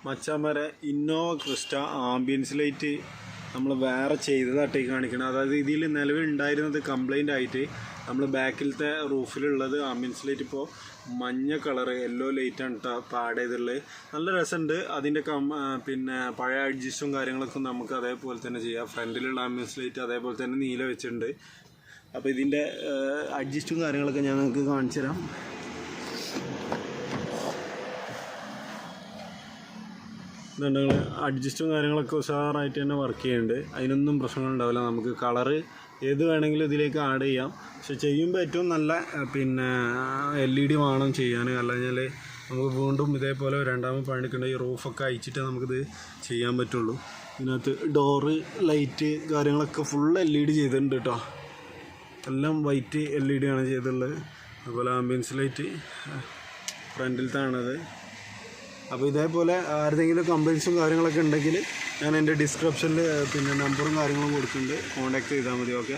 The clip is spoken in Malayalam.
മച്ചാന്മാരെ ഇന്നോവ ക്രിസ്റ്റ ആംബിയൻസ് ലൈറ്റ് നമ്മൾ വേറെ ചെയ്തതായിട്ട് കാണിക്കണം. അതായത് ഇതിൽ നിലവിലുണ്ടായിരുന്നത് കംപ്ലൈൻ്റ് ആയിട്ട് നമ്മൾ ബാക്കിലത്തെ റൂഫിലുള്ളത് ആംബിയൻസ് ലൈറ്റ് ഇപ്പോൾ മഞ്ഞ കളറ് യെല്ലോ ലൈറ്റാണ് കേട്ടോ ഇപ്പോൾ ആഡ് ചെയ്തിട്ടുള്ളത്. നല്ല രസമുണ്ട്. അതിൻ്റെ പിന്നെ പഴയ അഡ്ജസ്റ്റും കാര്യങ്ങളൊക്കെ നമുക്ക് അതേപോലെ തന്നെ ചെയ്യാം. ഫ്രണ്ടിലുള്ള ആംബിയൻസ് ലൈറ്റ് അതേപോലെ തന്നെ നീല വെച്ചിട്ടുണ്ട്. അപ്പോൾ ഇതിൻ്റെ അഡ്ജസ്റ്റും കാര്യങ്ങളൊക്കെ ഞാൻ നിങ്ങൾക്ക് കാണിച്ചു തരാം. ഇതുണ്ടെങ്കിൽ അഡ്ജസ്റ്റും കാര്യങ്ങളൊക്കെ ഉഷാറായിട്ട് തന്നെ വർക്ക് ചെയ്യുന്നുണ്ട്. അതിനൊന്നും പ്രശ്നങ്ങളുണ്ടാവില്ല. നമുക്ക് കളറ് ഏത് വേണമെങ്കിലും ഇതിലേക്ക് ആഡ് ചെയ്യാം. പക്ഷെ ചെയ്യുമ്പോൾ ഏറ്റവും നല്ല പിന്നെ LED വേണം ചെയ്യാൻ. അല്ലെങ്കിൽ നമുക്ക് വീണ്ടും ഇതേപോലെ രണ്ടാമത് പണിയെടുക്കേണ്ട ഈ റൂഫൊക്കെ അയച്ചിട്ട് നമുക്കിത് ചെയ്യാൻ പറ്റുള്ളൂ. ഇതിനകത്ത് ഡോറ് ലൈറ്റ് കാര്യങ്ങളൊക്കെ ഫുൾ LED ചെയ്തിട്ടുണ്ട് കേട്ടോ. എല്ലാം വൈറ്റ് LED ആണ് ചെയ്തിട്ടുള്ളത്. അതുപോലെ ആംബിയൻസ് ലൈറ്റ് ഫ്രണ്ടിലത്താണത്. അപ്പോൾ ഇതേപോലെ ആരുടെങ്കിലും കംപ്ലൈൻസും കാര്യങ്ങളൊക്കെ ഉണ്ടെങ്കിൽ ഞാൻ എൻ്റെ ഡിസ്ക്രിപ്ഷനിൽ പിന്നെ നമ്പറും കാര്യങ്ങളും കൊടുക്കുന്നുണ്ട്. കോൺടാക്ട് ചെയ്താൽ മതി. ഓക്കെ.